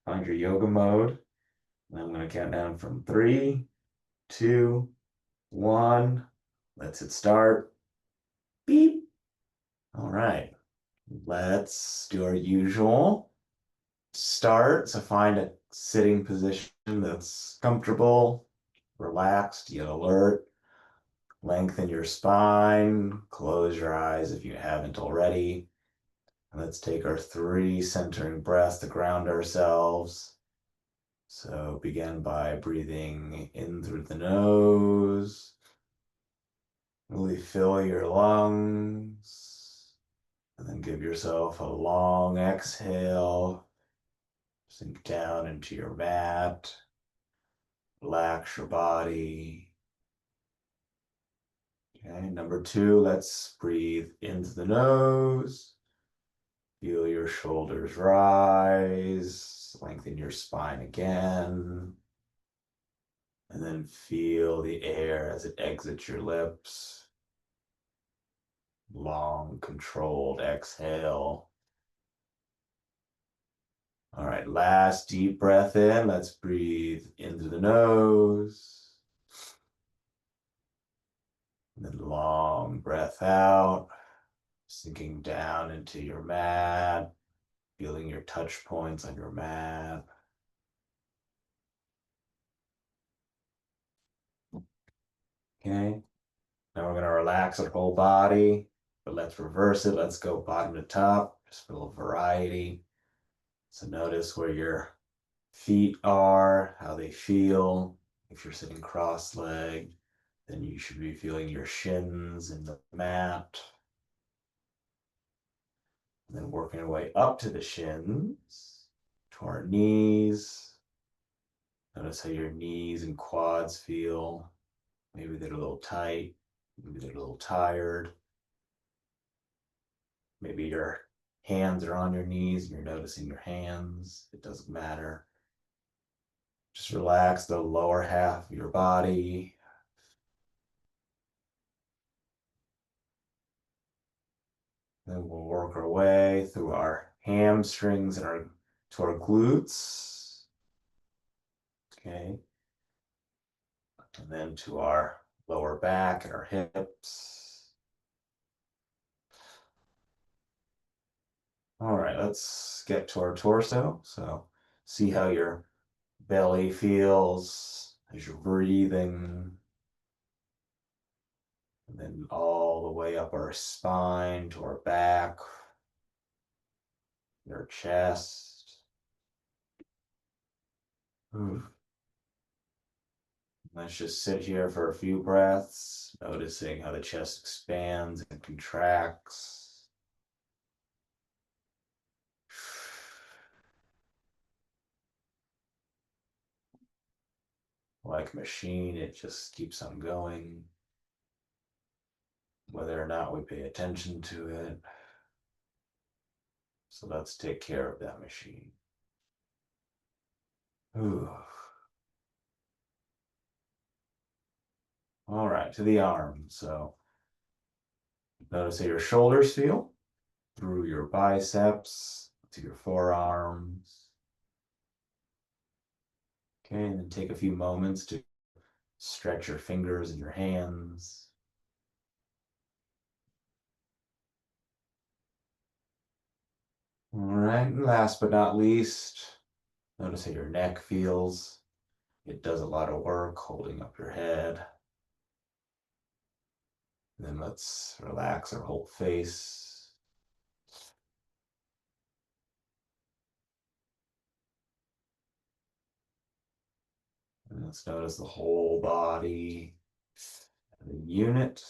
Find your yoga mode. And I'm going to count down from 3, 2, 1. Let's hit start. Beep. All right. Let's do our usual start. So find a sitting position that's comfortable, relaxed, yet alert. Lengthen your spine. Close your eyes if you haven't already. And let's take our 3 centering breaths to ground ourselves. So begin by breathing in through the nose. Really fill your lungs. And then give yourself a long exhale. Sink down into your mat. Relax your body. Okay, number 2, let's breathe into the nose. Feel your shoulders rise. Lengthen your spine again. And then feel the air as it exits your lips. Long, controlled exhale. All right, last deep breath in. Let's breathe into the nose. And then long breath out, sinking down into your mat, feeling your touch points on your mat. Okay, now we're going to relax our whole body, but let's reverse it. Let's go bottom to top, just for a little variety. So notice where your feet are, how they feel. If you're sitting cross-legged, then you should be feeling your shins in the mat. And then working our way up to the shins, to our knees. Notice how your knees and quads feel. Maybe they're a little tight, maybe they're a little tired. Maybe your hands are on your knees and you're noticing your hands. It doesn't matter. Just relax the lower half of your body. Then we'll work our way through our hamstrings and to our glutes. Okay. And then to our lower back and our hips. All right, let's get to our torso. So see how your belly feels as you're breathing. And then all the way up our spine to our back, our chest. Let's just sit here for a few breaths, noticing how the chest expands and contracts. Like a machine, it just keeps on going, whether or not we pay attention to it. So let's take care of that machine. Ooh. All right, to the arms. So notice how your shoulders feel through your biceps to your forearms. Okay, and then take a few moments to stretch your fingers and your hands. All right, and last but not least, notice how your neck feels. It does a lot of work holding up your head. And then let's relax our whole face. And let's notice the whole body, the unit.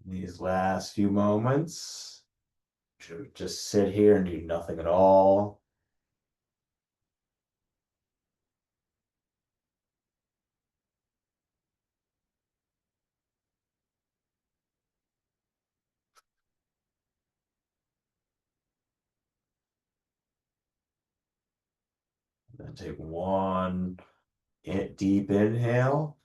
These last few moments, should just sit here and do nothing at all. Then take one Deep inhale.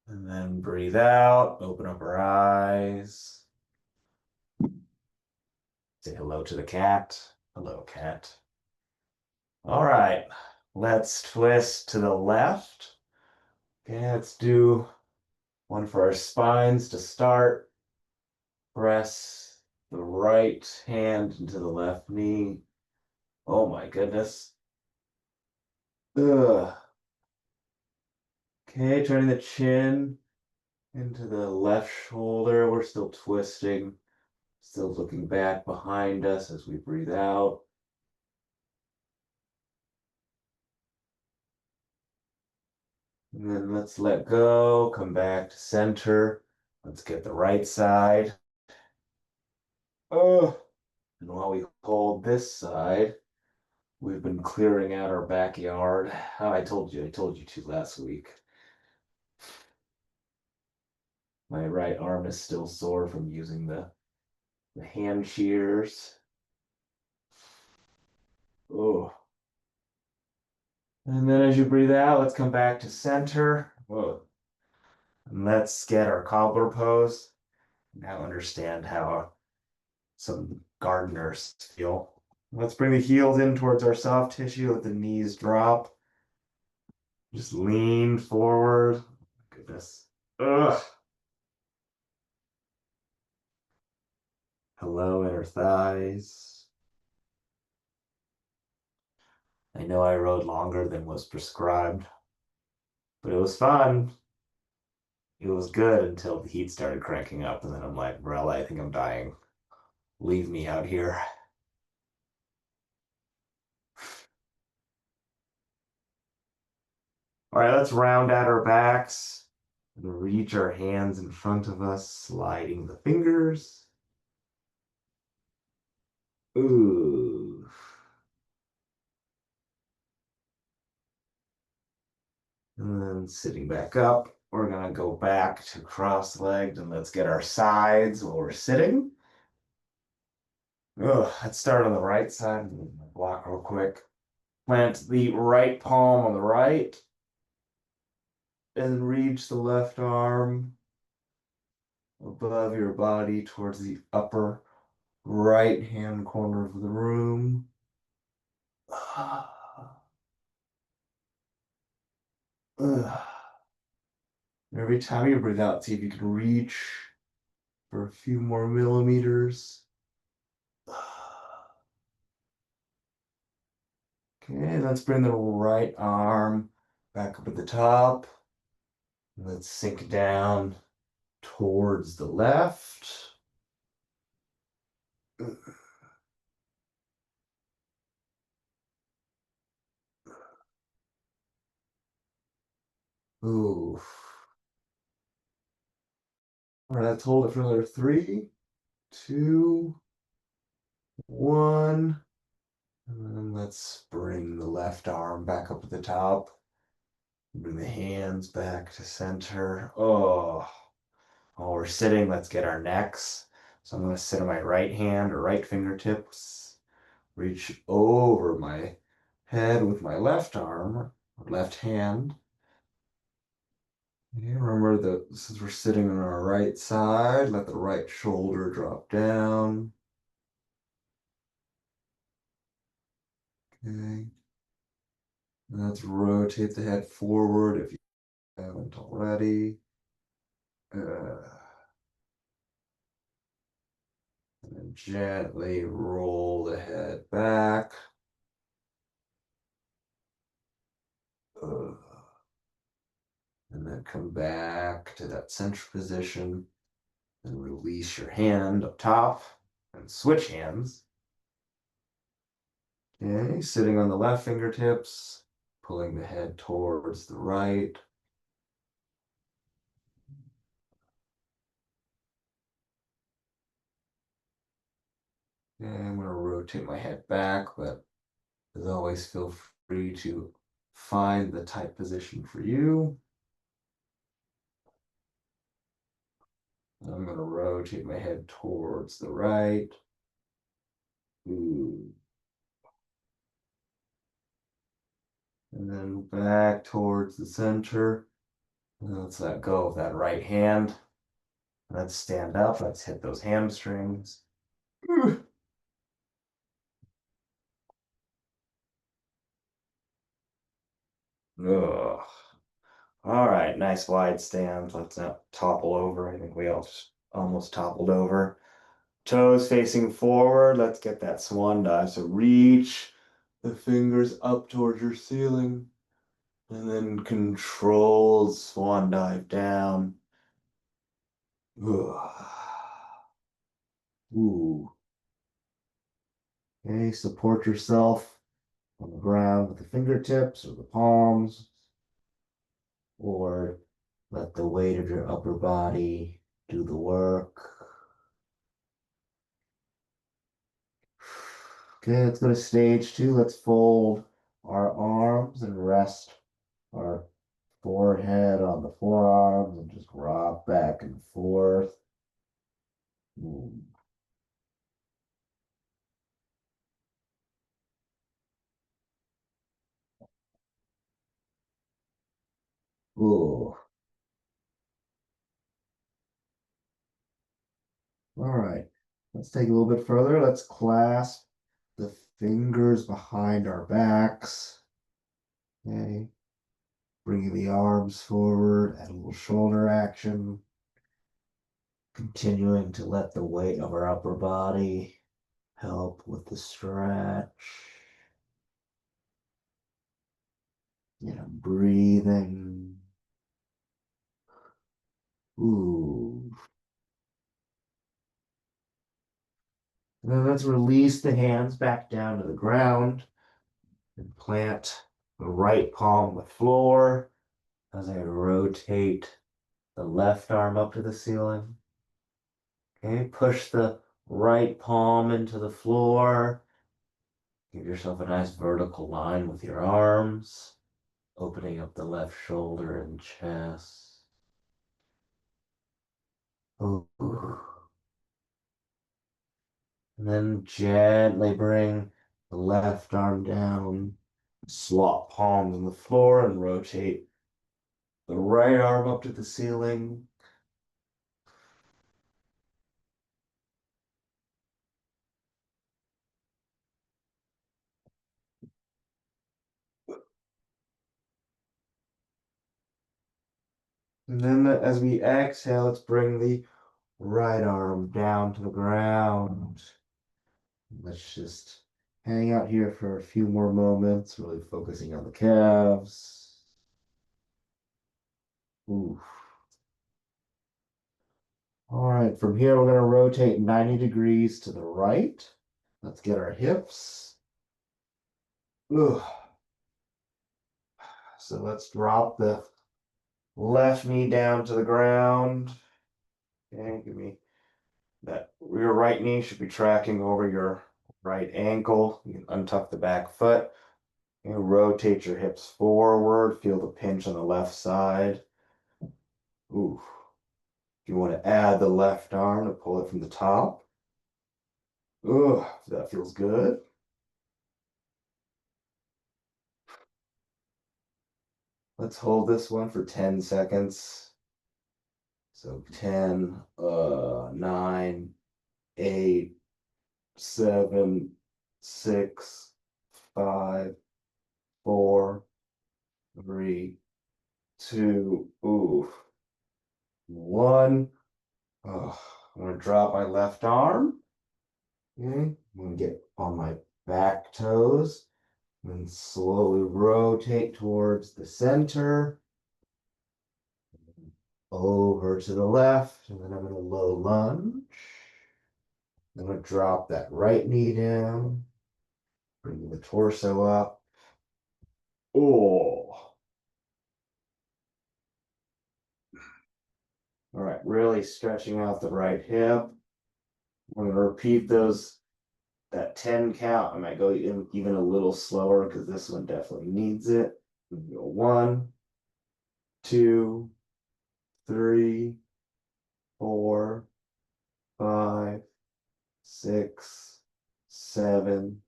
And then breathe out, open up our eyes. Say hello to the cat. Hello, cat. All right, let's twist to the left. Okay, let's do one for our spines to start. Press the right hand into the left knee. Oh my goodness. Ugh. Okay, turning the chin into the left shoulder. We're still twisting, still looking back behind us as we breathe out. And then let's let go, come back to center. Let's get the right side. Oh, and while we hold this side, we've been clearing out our backyard. Oh, I told you to last week. My right arm is still sore from using the hand shears. Oh. And then as you breathe out, let's come back to center. Whoa. And let's get our cobbler pose. Now understand how some gardeners feel. Let's bring the heels in towards our soft tissue. Let the knees drop. Just lean forward. Goodness. Ugh. Hello, inner thighs. I know I rode longer than was prescribed, but it was fun. It was good until the heat started cranking up, and then I'm like, Brella, I think I'm dying. Leave me out here. All right, let's round out our backs and reach our hands in front of us, sliding the fingers. Ooh. And then sitting back up, we're gonna go back to cross-legged and let's get our sides while we're sitting. Ugh, let's start on the right side. Move my block real quick. Plant the right palm on the right and reach the left arm above your body towards the upper right hand corner of the room. Every time you breathe out, see if you can reach for a few more millimeters. Okay, let's bring the right arm back up at the top. Let's sink down towards the left. Ooh. All right, let's hold it for another 3, 2, 1. And then let's bring the left arm back up at the top. Bring the hands back to center. Oh, while we're sitting, let's get our necks. So I'm going to sit on my right hand or right fingertips, reach over my head with my left arm or left hand. Okay, remember that since we're sitting on our right side, let the right shoulder drop down. Okay. Let's rotate the head forward if you haven't already. And then gently roll the head back. And then come back to that central position and release your hand up top and switch hands. Okay, sitting on the left fingertips, pulling the head towards the right. And I'm going to rotate my head back, but as always, feel free to find the tight position for you. And I'm going to rotate my head towards the right. Ooh. And then back towards the center. And let's let go of that right hand. Let's stand up. Let's hit those hamstrings. Ugh. All right, nice wide stance. Let's not topple over. I think we all just almost toppled over. Toes facing forward. Let's get that swan dive. So reach the fingers up towards your ceiling. And then controlled swan dive down. Ugh. Ooh. Okay, support yourself on the ground with the fingertips or the palms, or let the weight of your upper body do the work. Okay, let's go to stage two. Let's fold our arms and rest our forehead on the forearms and just rock back and forth. Ooh. Ooh. All right, let's take a little bit further. Let's clasp the fingers behind our backs. Okay, bringing the arms forward, add a little shoulder action. Continuing to let the weight of our upper body help with the stretch. Breathing. Ooh. And then let's release the hands back down to the ground and plant the right palm on the floor as I rotate the left arm up to the ceiling. Okay, push the right palm into the floor. Give yourself a nice vertical line with your arms, opening up the left shoulder and chest. Ooh. And then gently bring the left arm down, slot palms on the floor, and rotate the right arm up to the ceiling. And then as we exhale, let's bring the right arm down to the ground. Let's just hang out here for a few more moments, really focusing on the calves. Oof. All right, from here, we're going to rotate 90 degrees to the right. Let's get our hips. Ugh. So let's drop the left knee down to the ground. Okay, give me that. Your right knee should be tracking over your right ankle. You can untuck the back foot. You rotate your hips forward. Feel the pinch on the left side. Ooh. If you want to add the left arm to pull it from the top. Ooh, that feels good. Let's hold this one for 10 seconds. So 10, 9, 8, 7, 6, 5, 4, 3, 2, ooh, 1. Oh, I'm gonna drop my left arm. Okay, I'm gonna get on my back toes and slowly rotate towards the center, over to the left, and then I'm gonna low lunge. I'm gonna drop that right knee down, bring the torso up. Oh, all right, really stretching out the right hip. We're gonna repeat that 10 count. I might go even a little slower because this one definitely needs it. Go 1, 2, 3, 4, 5, 6, 7,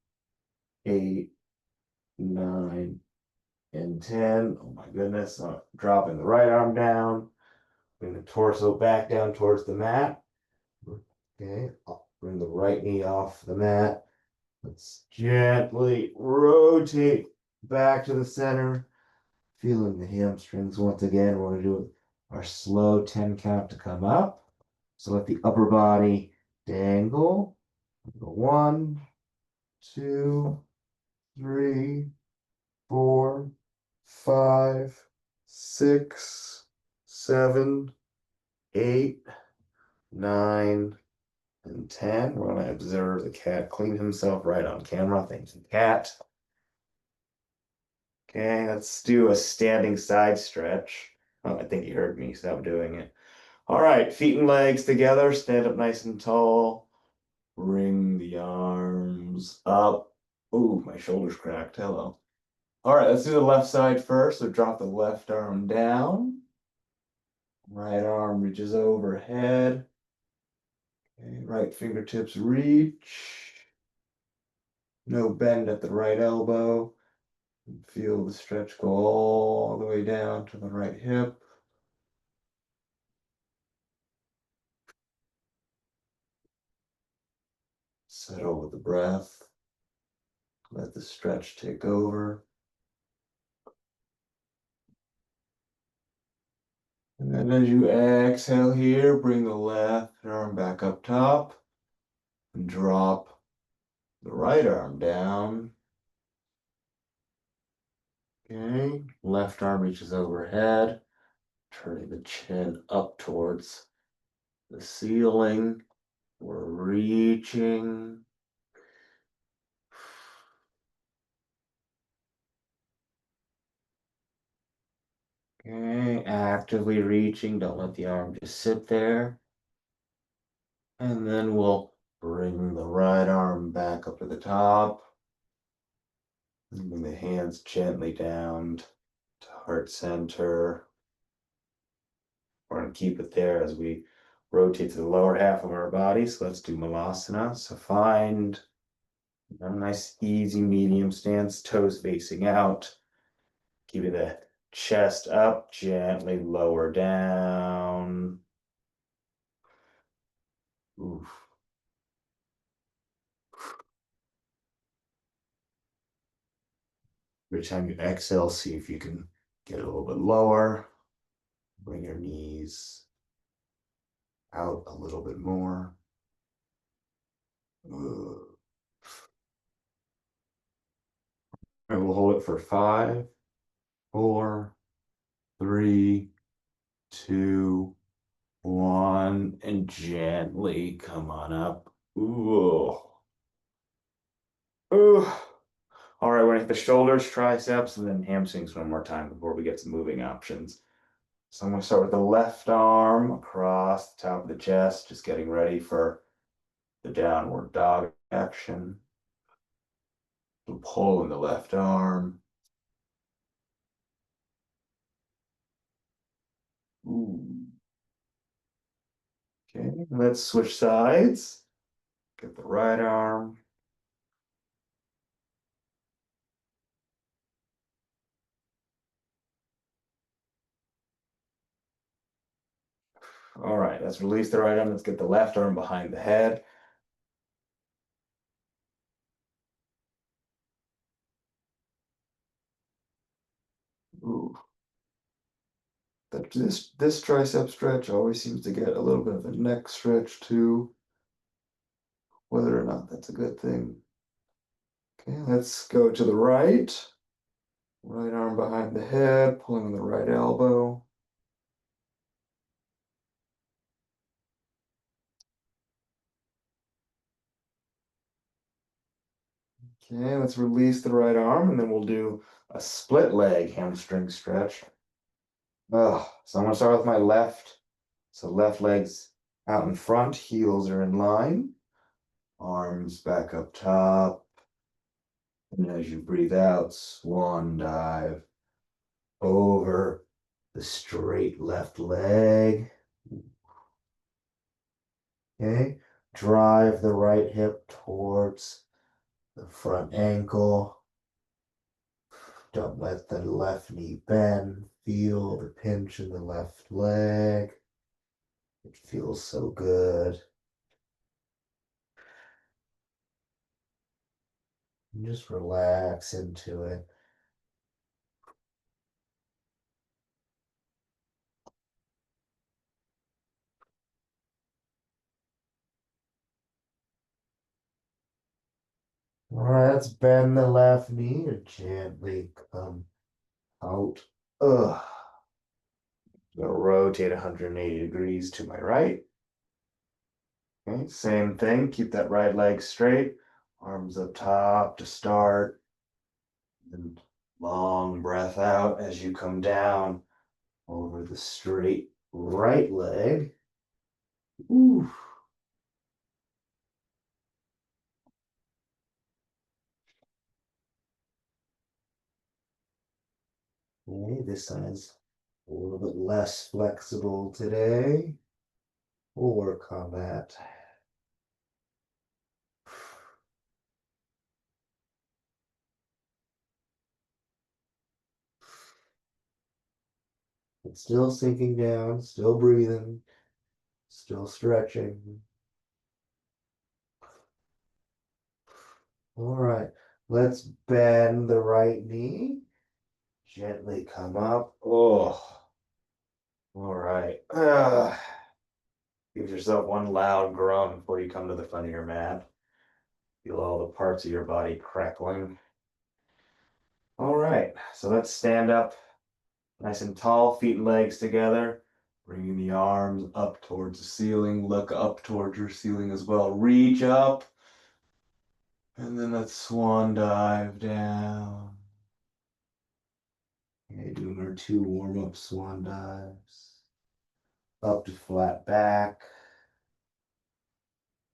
8, 9, In 10. Oh my goodness. Dropping the right arm down. Bring the torso back down towards the mat. Okay. Bring the right knee off the mat. Let's gently rotate back to the center. Feeling the hamstrings once again. We're going to do our slow 10 count to come up. So let the upper body dangle. Go 1, 2, 3, 4, 5, 6, 7, 8, 9, and 10. We're going to observe the cat clean himself right on camera. Thank you, cat. Okay, let's do a standing side stretch. Oh, I think you heard me stop doing it. All right, feet and legs together. Stand up nice and tall. Bring the arms up. Ooh, my shoulder's cracked. Hello. All right, let's do the left side first. So drop the left arm down. Right arm reaches overhead. Okay, right fingertips reach. No bend at the right elbow. Feel the stretch go all the way down to the right hip. Settle with the breath. Let the stretch take over. And then as you exhale here, bring the left arm back up top and drop the right arm down. Okay, left arm reaches overhead, turning the chin up towards the ceiling. We're reaching. Okay, actively reaching. Don't let the arm just sit there. And then we'll bring the right arm back up to the top. And bring the hands gently down to heart center. We're going to keep it there as we rotate to the lower half of our body. So let's do Malasana. So find a nice, easy, medium stance, toes facing out. Keep the chest up, gently lower down. Oof. Every time you exhale, see if you can get a little bit lower. Bring your knees out a little bit more. Ugh. And we'll hold it for 5, 4, 3, 2, 1, and gently come on up. Ooh. Ooh. All right, we're gonna hit the shoulders, triceps, and then hamstrings one more time before we get some moving options. So I'm gonna start with the left arm across the top of the chest, just getting ready for the downward dog action. Pull in the left arm. Ooh. Okay, let's switch sides. Get the right arm. All right, let's release the right arm. Let's get the left arm behind the head. Ooh. This tricep stretch always seems to get a little bit of a neck stretch too, whether or not that's a good thing. Okay, let's go to the right. Right arm behind the head, pulling on the right elbow. Okay, let's release the right arm, and then we'll do a split leg hamstring stretch. So I'm gonna start with my left. So left leg's out in front, heels are in line, arms back up top. And as you breathe out, swan dive over the straight left leg. Okay, drive the right hip towards the front ankle. Don't let the left knee bend. Feel the pinch in the left leg. It feels so good. And just relax into it. All right, let's bend the left knee and gently come out. Ugh. Gonna rotate 180 degrees to my right. Okay, same thing. Keep that right leg straight. Arms up top to start. And long breath out as you come down over the straight right leg. Ooh. Okay, this side's a little bit less flexible today. We'll work on that. It's still sinking down, still breathing, still stretching. All right, let's bend the right knee. Gently come up. Oh, all right. Give yourself one loud groan before you come to the front of your mat. Feel all the parts of your body crackling. All right, so let's stand up nice and tall, feet and legs together. Bringing the arms up towards the ceiling. Look up towards your ceiling as well. Reach up. And then let's swan dive down. Okay, doing our 2 warm-up swan dives. Up to flat back.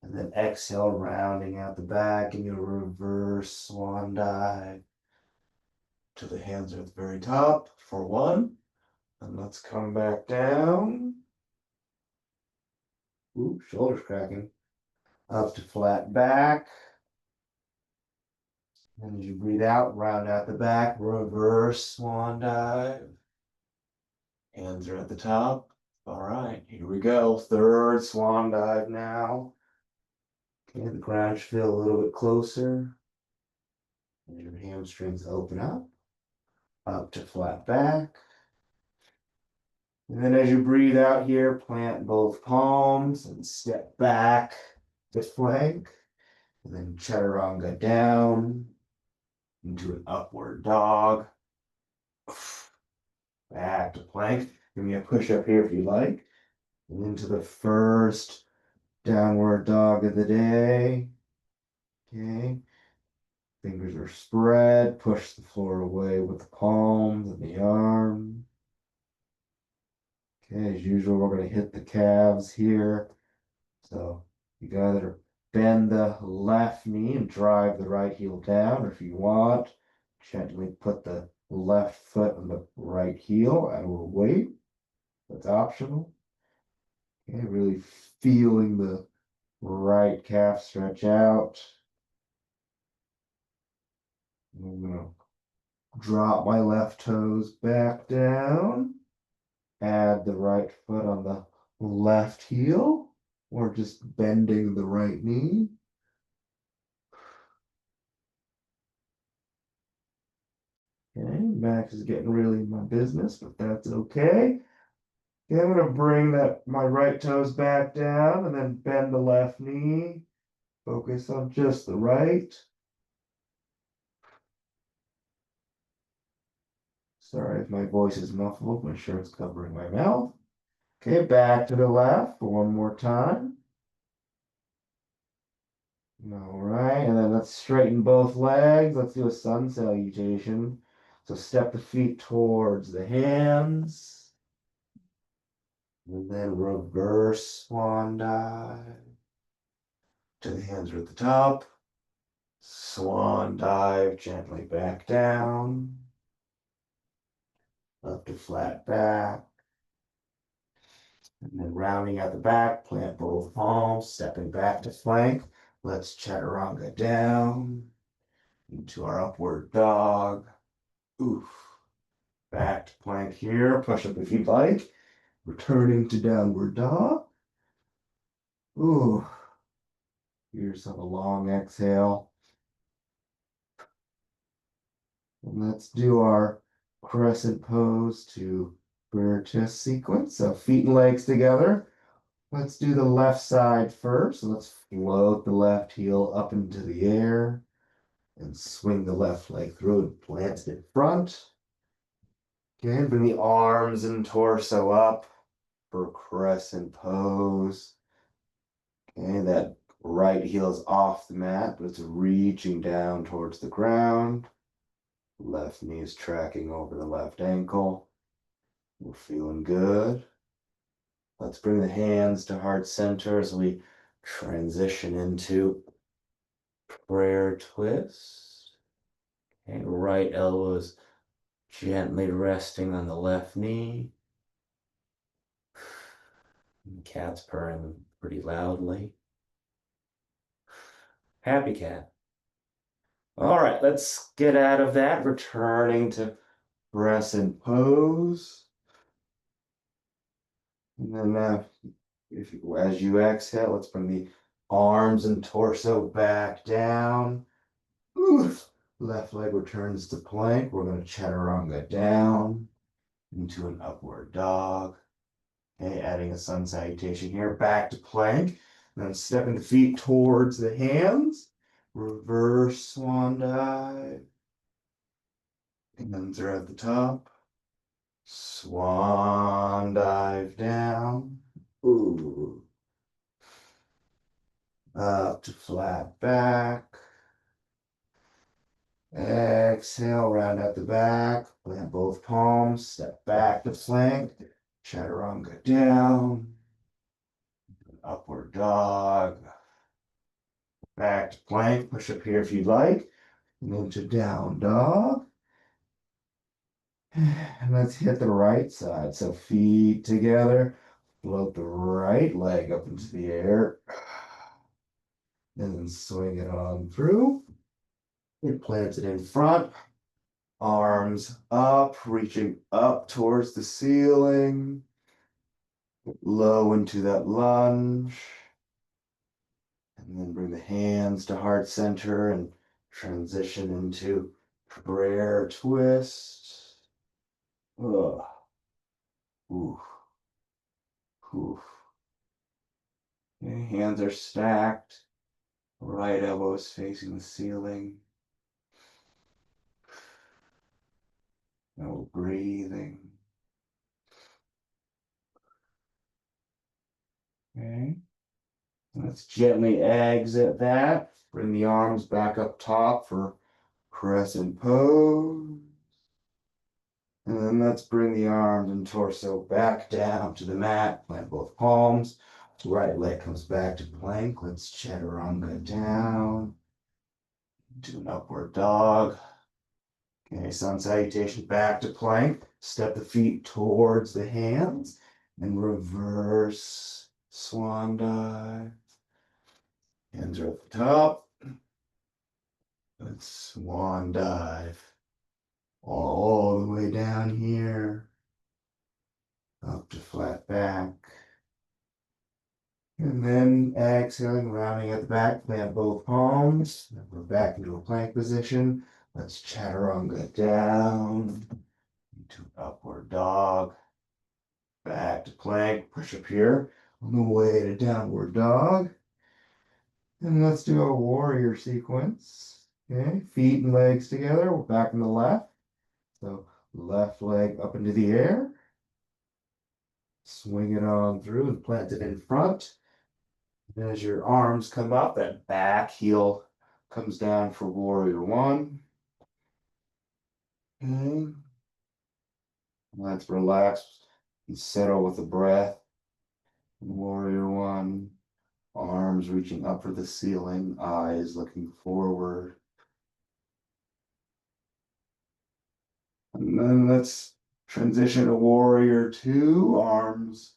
And then exhale, rounding out the back in your reverse swan dive. To the hands are at the very top for 1. And let's come back down. Ooh, shoulders cracking. Up to flat back. And as you breathe out, round out the back, reverse swan dive. Hands are at the top. All right, here we go. 3rd swan dive now. Okay, the ground should feel a little bit closer. And your hamstrings open up to flat back. And then as you breathe out here, plant both palms and step back to plank. And then chaturanga down into an upward dog. Back to plank. Give me a push up here if you like. And into the first downward dog of the day. Okay. Fingers are spread. Push the floor away with the palms and the arm. Okay, as usual, we're going to hit the calves here. So you can either bend the left knee and drive the right heel down, or if you want, gently put the left foot on the right heel and we'll wait. That's optional. Okay, really feeling the right calf stretch out. I'm gonna drop my left toes back down. Add the right foot on the left heel, or just bending the right knee. Okay, Max is getting really in my business, but that's okay. Okay, I'm gonna bring my right toes back down and then bend the left knee. Focus on just the right. Sorry if my voice is muffled, my shirt's covering my mouth. Okay, back to the left for one more time. All right, and then let's straighten both legs. Let's do a sun salutation. So step the feet towards the hands. And then reverse swan dive. To the hands are at the top. Swan dive gently back down. Up to flat back. And then rounding out the back, plant both palms, stepping back to flank. Let's chaturanga down into our upward dog. Oof. Back to plank here. Push up if you'd like. Returning to downward dog. Ooh. Give yourself a long exhale. And let's do our crescent pose to prayer chest sequence. So feet and legs together. Let's do the left side first. So let's float the left heel up into the air and swing the left leg through and plant it in front. Okay, bring the arms and torso up for crescent pose. Okay, that right heel is off the mat, but it's reaching down towards the ground. Left knee is tracking over the left ankle. We're feeling good. Let's bring the hands to heart center as we transition into prayer twist. Okay, right elbow is gently resting on the left knee. Cat's purring pretty loudly. Happy cat. All right, let's get out of that, returning to crescent pose. And then as you exhale, let's bring the arms and torso back down. Oof. Left leg returns to plank. We're going to chaturanga down into an upward dog. Okay, adding a sun salutation here, back to plank. Then stepping the feet towards the hands. Reverse swan dive. Hands are at the top. Swan dive down. Ooh. Up to flat back. Exhale, round out the back. Plant both palms. Step back to plank. Chaturanga down. Upward dog. Back to plank. Push up here if you'd like. And then to down dog. And let's hit the right side. So feet together. Float the right leg up into the air. And then swing it on through. And plant it in front. Arms up, reaching up towards the ceiling. Low into that lunge. And then bring the hands to heart center and transition into prayer twist. Ugh. Oof. Oof. Okay, hands are stacked. Right elbow is facing the ceiling. No breathing. Okay. Let's gently exit that. Bring the arms back up top for crescent pose. And then let's bring the arms and torso back down to the mat. Plant both palms. Right leg comes back to plank. Let's chaturanga down to an upward dog. Okay, sun salutation back to plank. Step the feet towards the hands and reverse swan dive. Hands are at the top. Let's swan dive all the way down here, up to flat back. And then exhaling, rounding at the back, plant both palms. Then we're back into a plank position. Let's chaturanga down into upward dog. Back to plank, push up here on the way to downward dog. And let's do a warrior sequence. Okay, feet and legs together. We're back in the left. So left leg up into the air. Swing it on through and plant it in front. And as your arms come up, that back heel comes down for warrior one. Okay. Let's relax and settle with the breath. Warrior one. Arms reaching up for the ceiling, eyes looking forward. And then let's transition to warrior two. Arms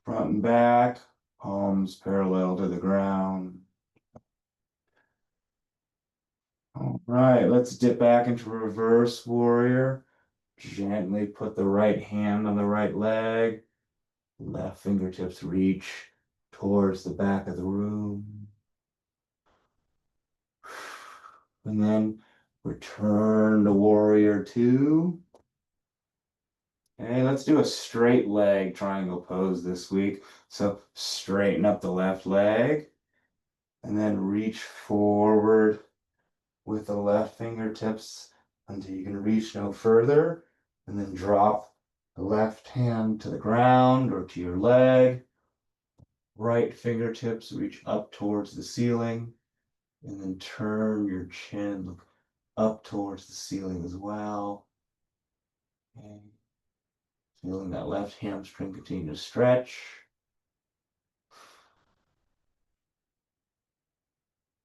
front and back, palms parallel to the ground. All right, let's dip back into reverse warrior. Gently put the right hand on the right leg. Left fingertips reach towards the back of the room. And then return to warrior two. Okay, let's do a straight leg triangle pose this week. So straighten up the left leg and then reach forward with the left fingertips until you can reach no further. And then drop the left hand to the ground or to your leg. Right fingertips reach up towards the ceiling. And then turn your chin, look up towards the ceiling as well. Okay. Feeling that left hamstring continue to stretch.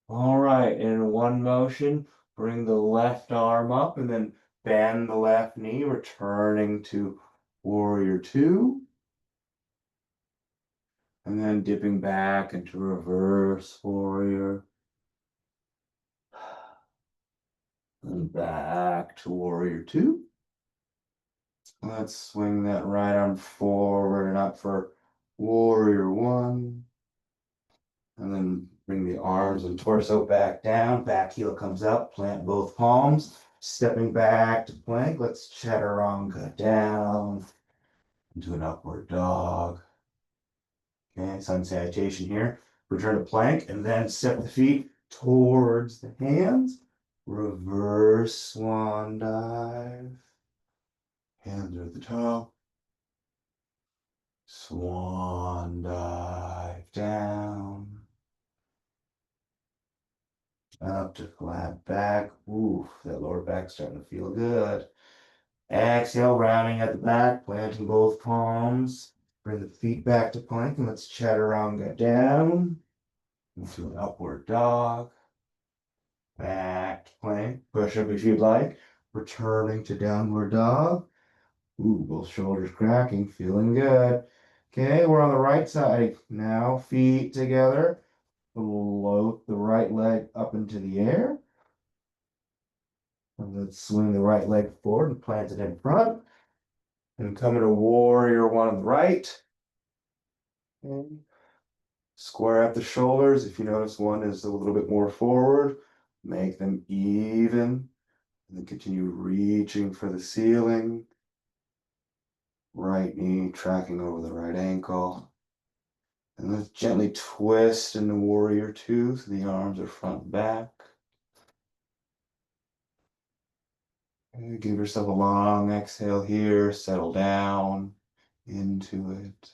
All right, in one motion, bring the left arm up and then bend the left knee, returning to warrior two. And then dipping back into reverse warrior. And back to warrior two. Let's swing that right arm forward and up for warrior one. And then bring the arms and torso back down. Back heel comes up, plant both palms. Stepping back to plank. Let's chaturanga down into an upward dog. Okay, sun salutation here. Return to plank and then step the feet towards the hands. Reverse swan dive. Hands are at the top. Swan dive down. Up to flat back. Ooh, that lower back's starting to feel good. Exhale, rounding at the back, planting both palms. Bring the feet back to plank and let's chaturanga down into an upward dog. Back to plank. Push up if you'd like. Returning to downward dog. Ooh, both shoulders cracking, feeling good. Okay, we're on the right side. Now feet together. Float the right leg up into the air. And let's swing the right leg forward and plant it in front. And come into warrior one on the right. And square out the shoulders. If you notice one is a little bit more forward, make them even. And then continue reaching for the ceiling. Right knee tracking over the right ankle. And let's gently twist into warrior two so the arms are front and back. And give yourself a long exhale here, settle down into it.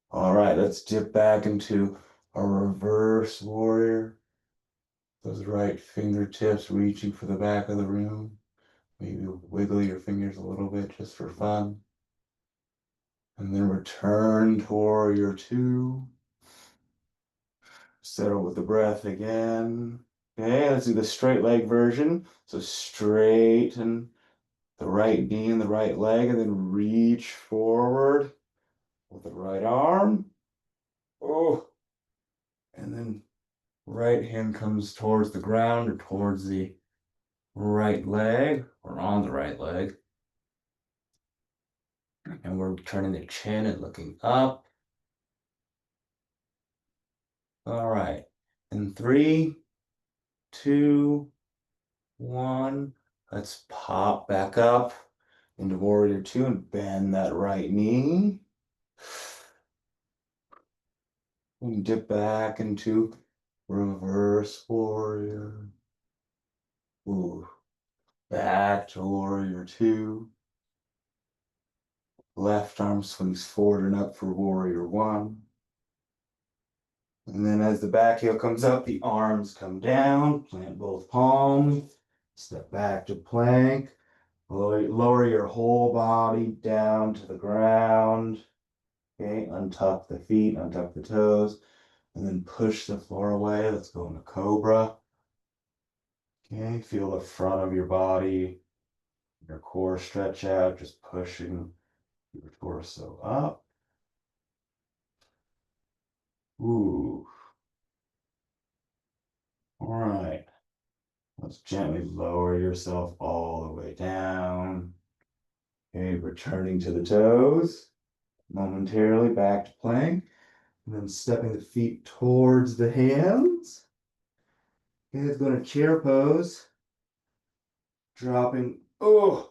All right, let's dip back into a reverse warrior. Those right fingertips reaching for the back of the room. Maybe wiggle your fingers a little bit just for fun. And then return to warrior two. Settle with the breath again. Okay, let's do the straight leg version. So straighten the right knee and the right leg, and then reach forward with the right arm. Oh, and then right hand comes towards the ground or towards the right leg or on the right leg. And we're turning the chin and looking up. All right. In three, two, one. Let's pop back up into warrior two and bend that right knee. And dip back into reverse warrior. Ooh. Back to warrior two. Left arm swings forward and up for warrior one. And then as the back heel comes up, the arms come down, plant both palms, step back to plank, lower your whole body down to the ground. Okay, untuck the feet, untuck the toes, and then push the floor away. Let's go into cobra. Okay, feel the front of your body, your core stretch out, just pushing your torso up. Ooh. All right. Let's gently lower yourself all the way down. Okay, returning to the toes. Momentarily back to plank. And then stepping the feet towards the hands. Okay, let's go to chair pose. Dropping, the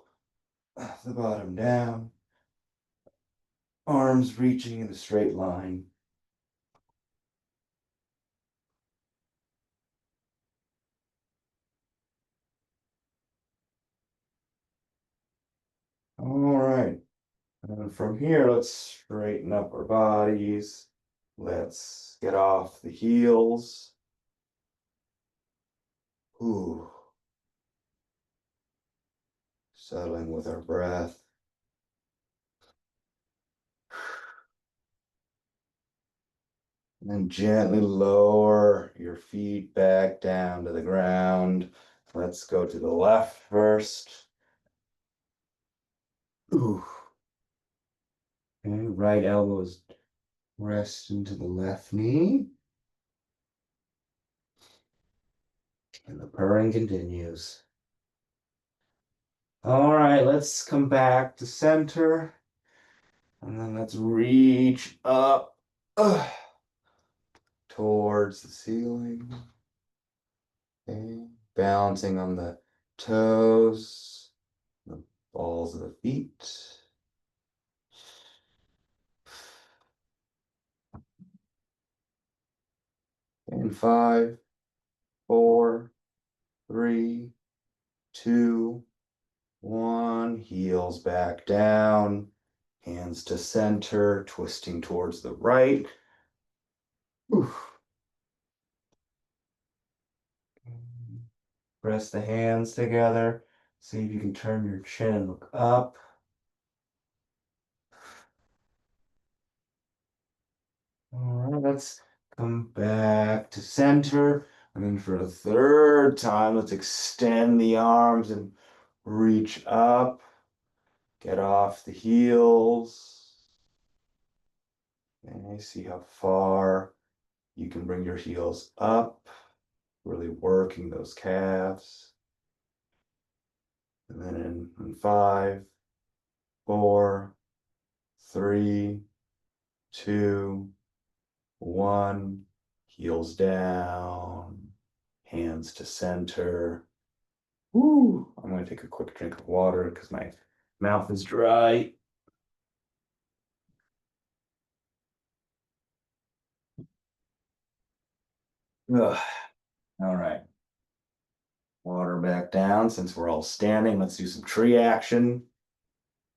bottom down. Arms reaching in a straight line. All right. And from here, let's straighten up our bodies. Let's get off the heels. Ooh. Settling with our breath. And then gently lower your feet back down to the ground. Let's go to the left first. Ooh. And right elbows rest into the left knee. And the purring continues. All right, let's come back to center. And then let's reach up towards the ceiling. Okay. Balancing on the toes, the balls of the feet. And 5, 4, 3, 2, 1. Heels back down. Hands to center, twisting towards the right. Oof. Press the hands together. See if you can turn your chin and look up. All right, let's come back to center. And then for the third time, let's extend the arms and reach up. Get off the heels. And see how far you can bring your heels up. Really working those calves. And then in 5, 4, 3, 2, 1. Heels down. Hands to center. Woo! I'm going to take a quick drink of water because my mouth is dry. Ugh. All right. Water back down. Since we're all standing, let's do some tree action.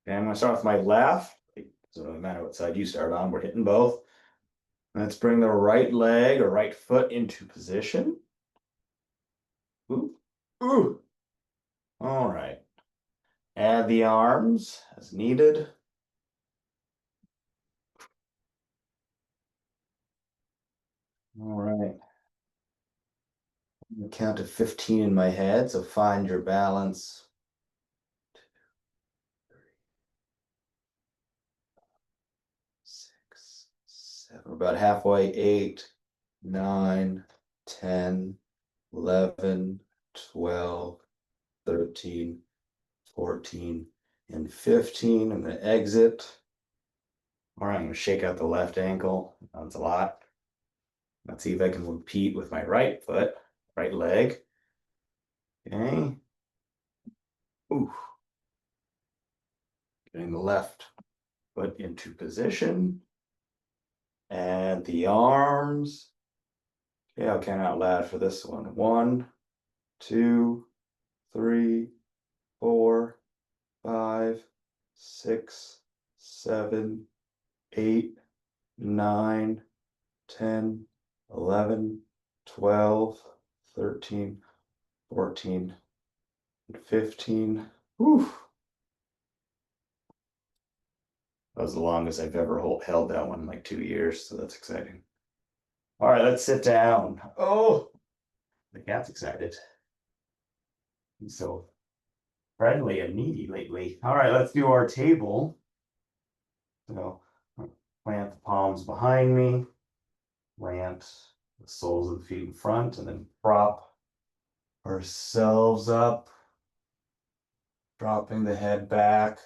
Okay, I'm going to start with my left. So no matter what side you start on, we're hitting both. Let's bring the right leg or right foot into position. Ooh. Ooh. All right. Add the arms as needed. All right. I'm gonna count to 15 in my head, so find your balance. 6, 7, we're about halfway. 8, 9, 10, 11, 12, 13, 14, and 15. I'm going to exit. All right, I'm going to shake out the left ankle. That's a lot. Let's see if I can repeat with my right foot, right leg. Okay. Ooh. Getting the left foot into position. And the arms. Okay, I'll count out loud for this one. 1, 2, 3, 4, 5, 6, 7, 8, 9, 10, 11, 12, 13, 14, and 15. Whew. That was the longest I've ever held that one, like 2 years, so that's exciting. All right, let's sit down. Oh, the cat's excited. He's so friendly and needy lately. All right, let's do our table. So plant the palms behind me, plant the soles of the feet in front, and then prop ourselves up, dropping the head back.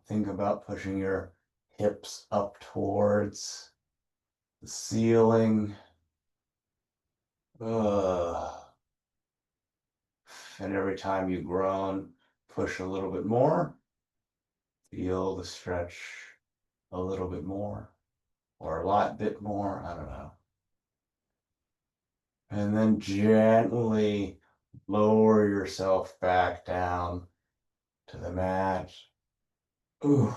Think about pushing your hips up towards the ceiling. Ugh. And every time you groan, push a little bit more. Feel the stretch a little bit more or a lot bit more. I don't know. And then gently lower yourself back down to the mat. Ooh.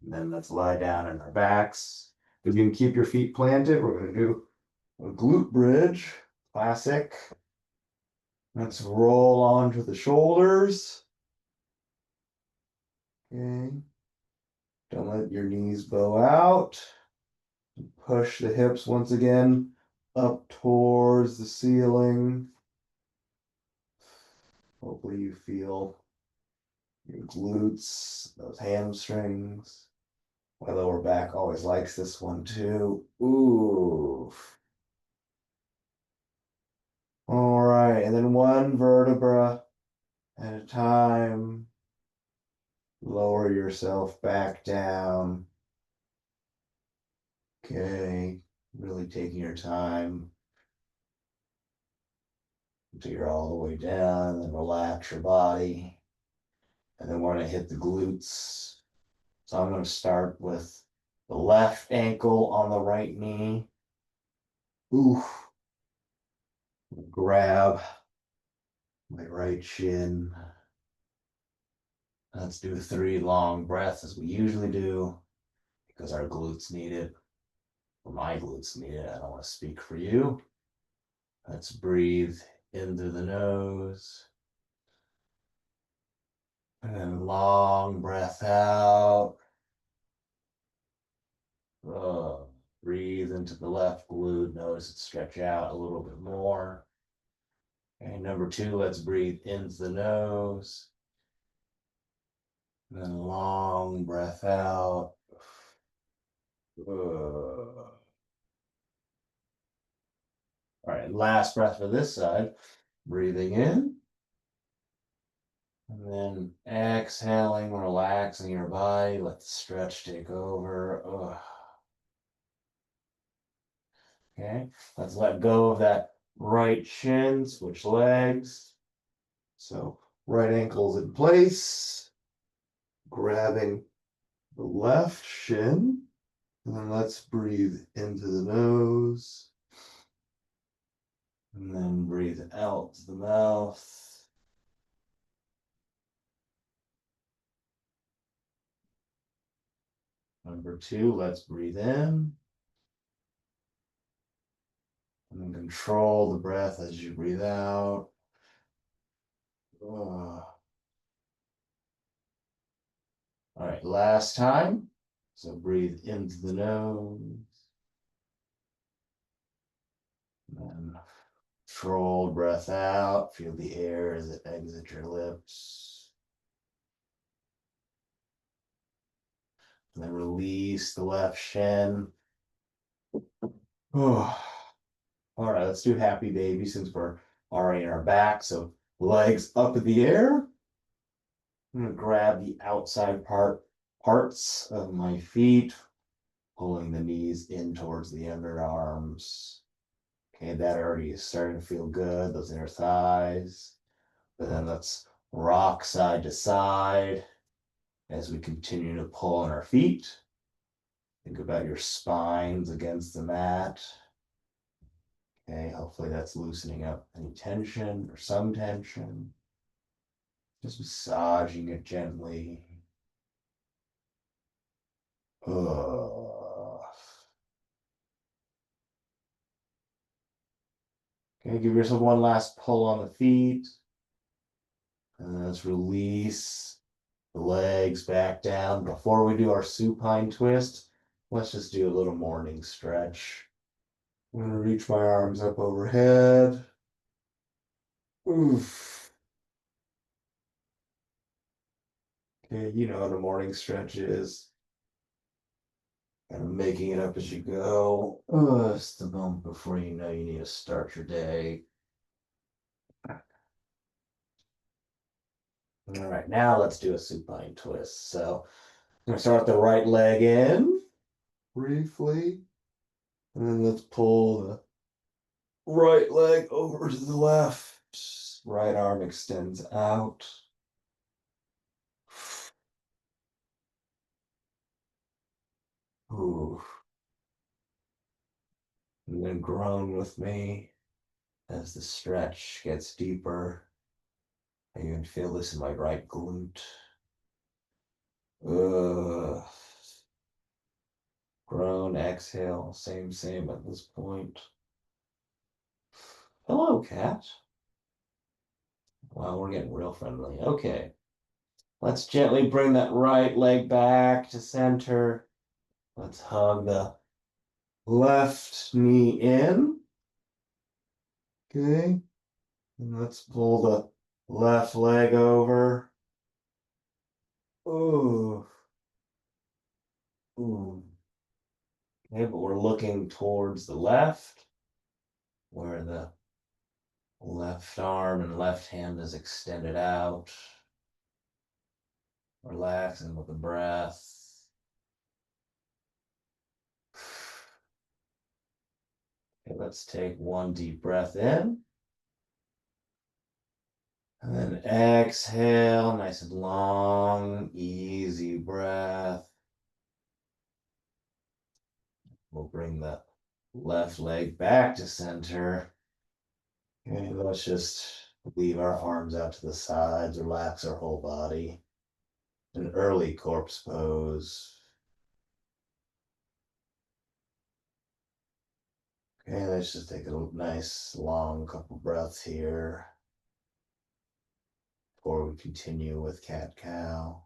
And then let's lie down on our backs. If you can keep your feet planted, we're going to do a glute bridge, classic. Let's roll onto the shoulders. Okay. Don't let your knees bow out. Push the hips once again up towards the ceiling. Hopefully you feel your glutes, those hamstrings. My lower back always likes this one too. Ooh. All right, and then one vertebra at a time. Lower yourself back down. Okay, really taking your time until you're all the way down, and relax your body. And then we're going to hit the glutes. So I'm going to start with the left ankle on the right knee. Ooh. Grab my right shin. Let's do 3 long breaths as we usually do because our glutes need it. Or my glutes need it. I don't want to speak for you. Let's breathe in through the nose. And then long breath out. Breathe into the left glute. Notice it stretch out a little bit more. Okay, number 2, let's breathe into the nose. And then long breath out. All right, last breath for this side. Breathing in. And then exhaling, relaxing your body. Let the stretch take over. Okay, let's let go of that right shin, switch legs. So right ankle's in place, grabbing the left shin, and then let's breathe into the nose, and then breathe out to the mouth. Number 2, let's breathe in. And then control the breath as you breathe out. All right, last time. So breathe into the nose. And then control breath out. Feel the air as it exits your lips. And then release the left shin. Oh. All right, let's do happy baby since we're already in our back. So legs up in the air. I'm gonna grab the outside parts of my feet, pulling the knees in towards the underarms. Okay, that already is starting to feel good, those inner thighs. But then let's rock side to side as we continue to pull on our feet. Think about your spines against the mat. Okay, hopefully that's loosening up any tension or some tension. Just massaging it gently. Ugh. Okay, give yourself one last pull on the feet. And then let's release the legs back down. Before we do our supine twist, let's just do a little morning stretch. I'm gonna reach my arms up overhead. Oof. Okay, you know what a morning stretch is. Kind of making it up as you go. It's the moment before you know you need to start your day. All right, now let's do a supine twist. So I'm gonna start with the right leg in briefly, and then let's pull the right leg over to the left. Right arm extends out. Ooh. And then groan with me as the stretch gets deeper. I even feel this in my right glute. Ugh. Groan, exhale, same at this point. Hello, cat. Wow, we're getting real friendly. Okay. Let's gently bring that right leg back to center. Let's hug the left knee in. Okay. And let's pull the left leg over. Ooh. Ooh. Okay, but we're looking towards the left, where the left arm and left hand is extended out. Relaxing with the breath. Okay, let's take one deep breath in. And then exhale, nice and long, easy breath. We'll bring the left leg back to center. Okay, let's just leave our arms out to the sides, relax our whole body. An early corpse pose. Okay, let's just take a nice long couple breaths here before we continue with cat cow.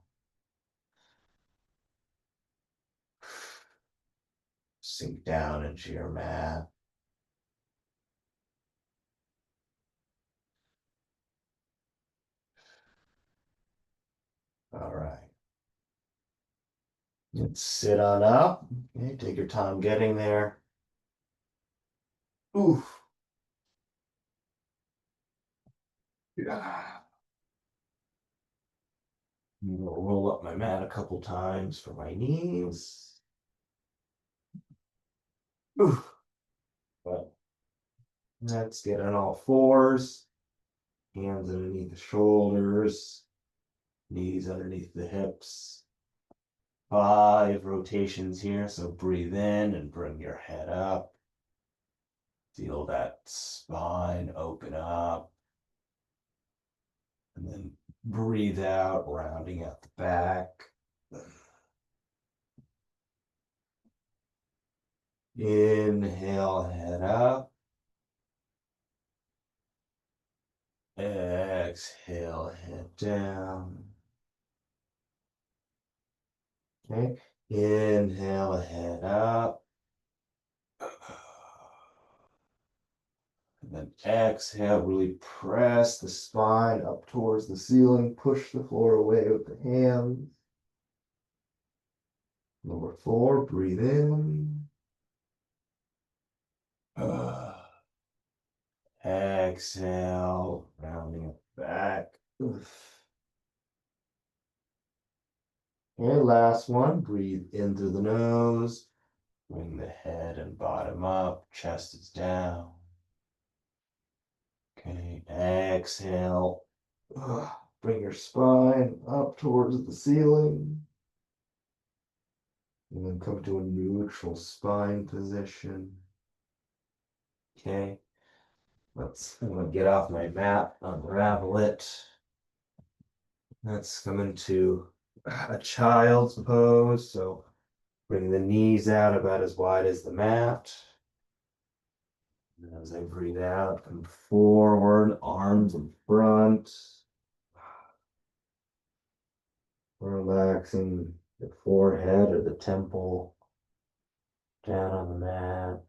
Sink down into your mat. All right. Let's sit on up. Okay, take your time getting there. Oof. Yeah. I'm gonna roll up my mat a couple times for my knees. Oof. But let's get on all fours. Hands underneath the shoulders. Knees underneath the hips. 5 rotations here. So breathe in and bring your head up. Feel that spine open up. And then breathe out, rounding out the back. Inhale, head up. Exhale, head down. Okay. Inhale, head up. And then exhale, really press the spine up towards the ceiling. Push the floor away with the hands. Number 4, breathe in. Exhale, rounding it back. Okay, last one. Breathe in through the nose. Bring the head and bottom up. Chest is down. Okay, exhale. Bring your spine up towards the ceiling. And then come to a neutral spine position. Okay, I'm gonna get off my mat, unravel it. Let's come into a child's pose. So bring the knees out about as wide as the mat. And as I breathe out, come forward, arms in front. Relaxing the forehead or the temple down on the mat.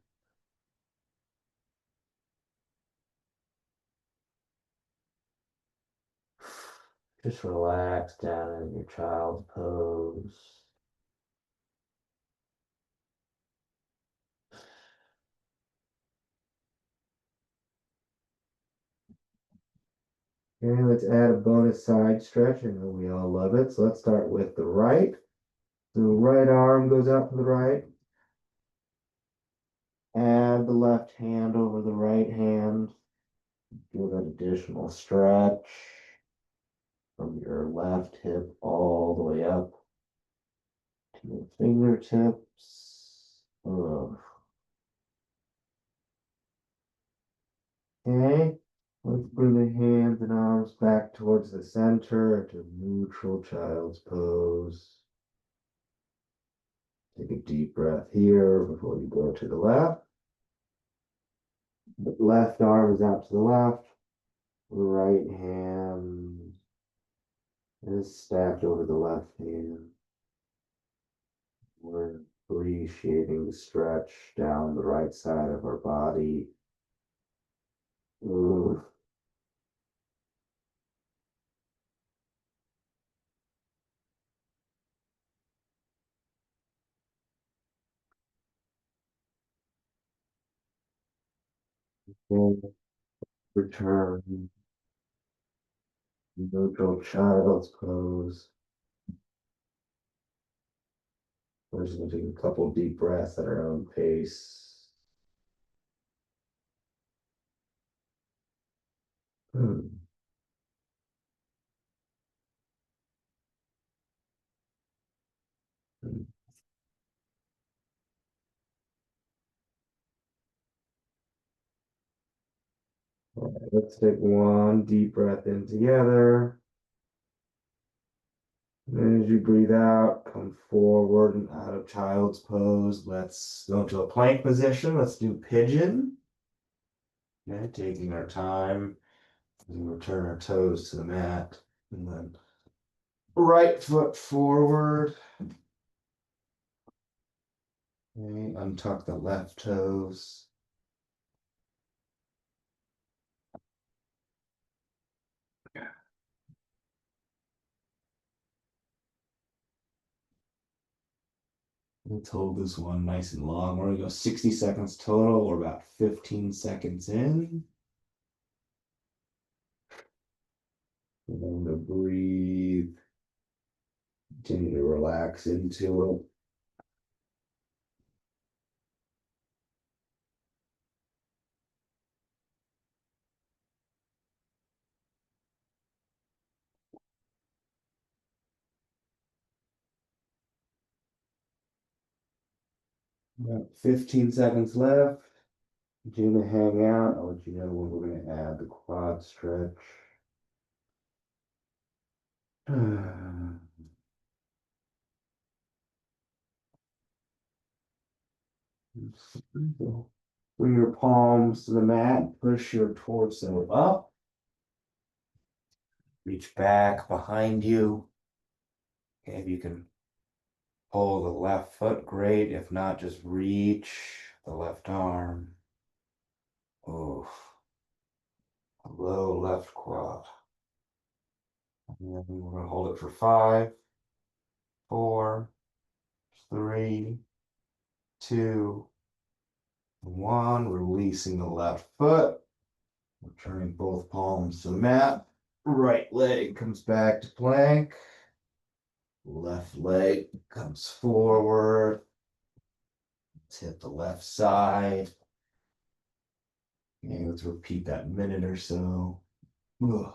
Just relax down in your child's pose. Okay, let's add a bonus side stretch. I know we all love it. So let's start with the right. So the right arm goes out to the right. Add the left hand over the right hand. Feel that additional stretch from your left hip all the way up to your fingertips. Ugh. Okay, let's bring the hands and arms back towards the center to neutral child's pose. Take a deep breath here before you go to the left. The left arm is out to the left. The right hand is stacked over the left hand. We're appreciating the stretch down the right side of our body. Ooh. And return neutral child's pose. We're just going to take a couple deep breaths at our own pace. Hmm. All right, let's take one deep breath in together. And as you breathe out, come forward and out of child's pose. Let's go into a plank position. Let's do pigeon. Okay, taking our time. We return our toes to the mat. And then right foot forward. Okay, untuck the left toes. Let's hold this one nice and long. We're gonna go 60 seconds total. We're about 15 seconds in. And then to breathe. Continue to relax into it. About 15 seconds left. Continue to hang out. I'll let you know when we're going to add the quad stretch. Bring your palms to the mat. Push your torso up. Reach back behind you. Okay, if you can pull the left foot, great. If not, just reach the left arm. Oh, low left quad. And then we're going to hold it for 5, 4, 3, 2, 1. Releasing the left foot. Returning both palms to the mat. Right leg comes back to plank. Left leg comes forward. Let's hit the left side. Okay, let's repeat that minute or so. Ugh.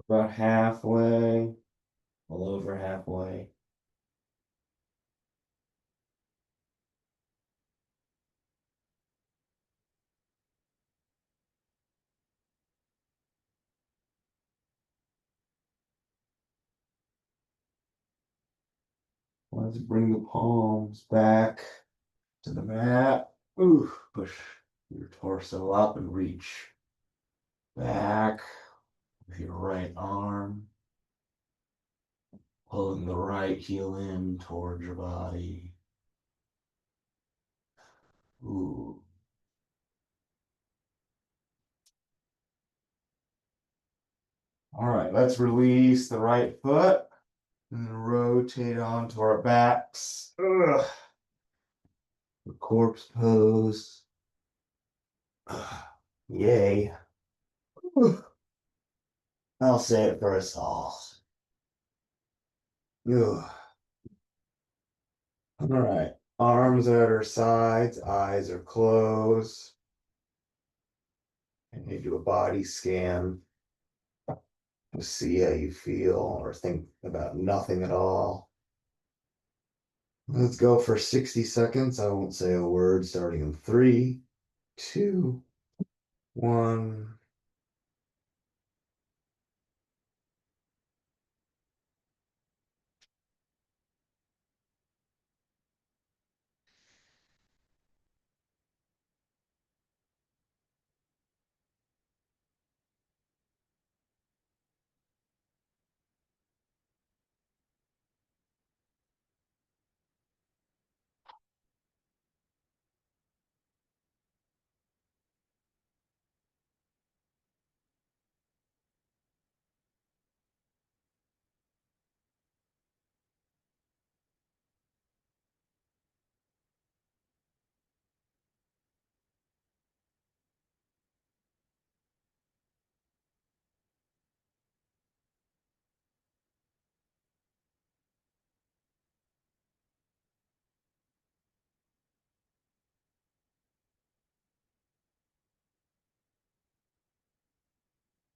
About halfway, a little over halfway. Let's bring the palms back to the mat. Ooh, push your torso up and reach back with your right arm, pulling the right heel in towards your body. Ooh. All right, let's release the right foot and rotate onto our backs. Ugh. The corpse pose. Ugh. Yay. Ugh. I'll say it for us all. Ugh. All right, arms at our sides, eyes are closed. And you do a body scan to see how you feel or think about nothing at all. Let's go for 60 seconds. I won't say a word starting in 3, 2, 1.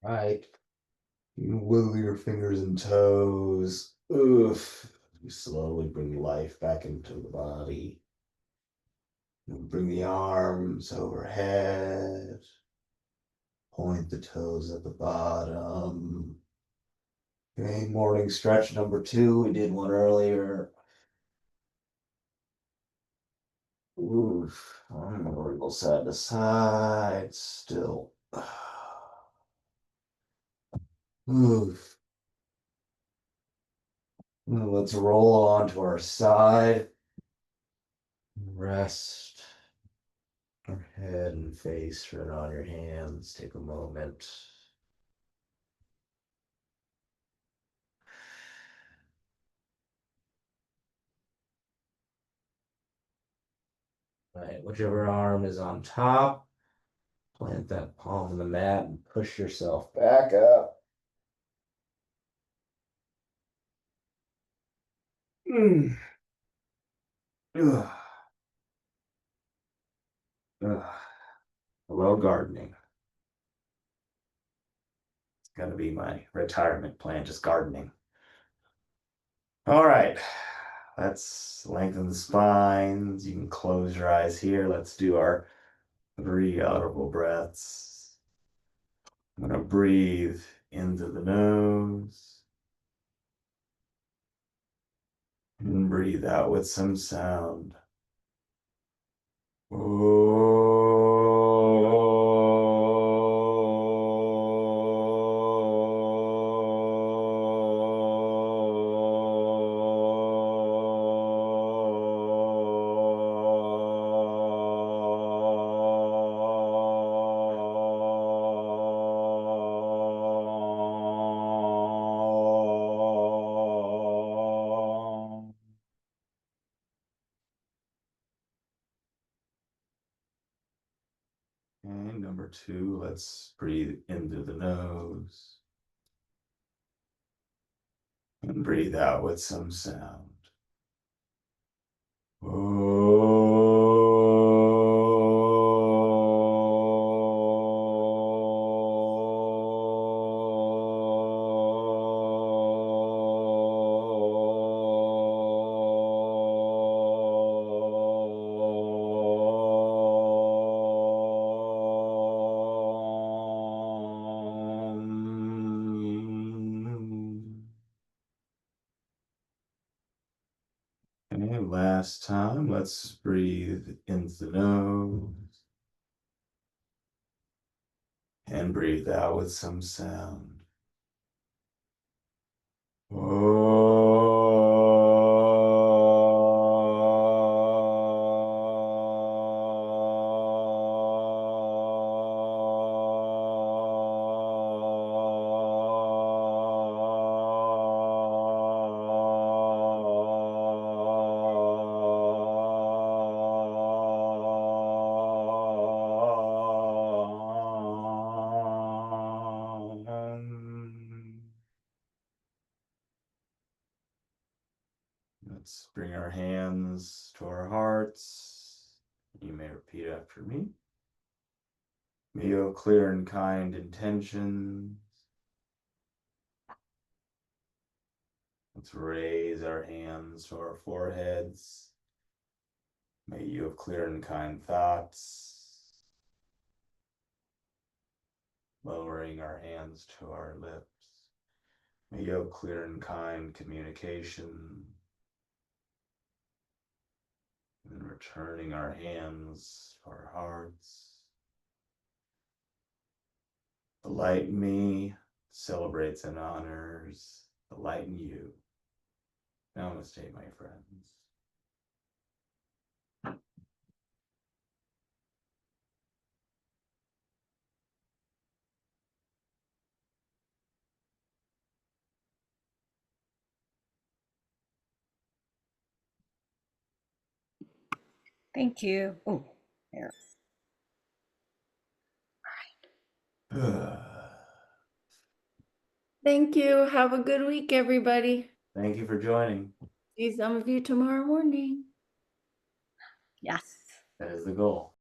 Right. You wiggle your fingers and toes. Oof. You slowly bring life back into the body. You bring the arms overhead. Point the toes at the bottom. Okay, morning stretch number 2. We did one earlier. Oof. I'm gonna wriggle side to side. Still. Oof. Now let's roll onto our side. Rest our head and face right on your hands. Take a moment. All right, whichever arm is on top, plant that palm on the mat and push yourself back up. Mm. Ugh. Ugh. Hello, gardening. It's gonna be my retirement plan, just gardening. All right, let's lengthen the spines. You can close your eyes here. Let's do our 3 audible breaths. I'm gonna breathe into the nose and breathe out with some sound. And number 2, let's breathe into the nose and breathe out with some sound. And last time, let's breathe into the nose And breathe out with some sound. Let's bring our hands to our hearts. You may repeat after me. May you have clear and kind intentions. Let's raise our hands to our foreheads. May you have clear and kind thoughts. Lowering our hands to our lips. May you have clear and kind communication. And returning our hands to our hearts. The light in me celebrates and honors the light in you. Namaste, my friends. Thank you. Oh, there. Thank you. Have a good week, everybody. Thank you for joining. See some of you tomorrow morning. Yes. That is the goal.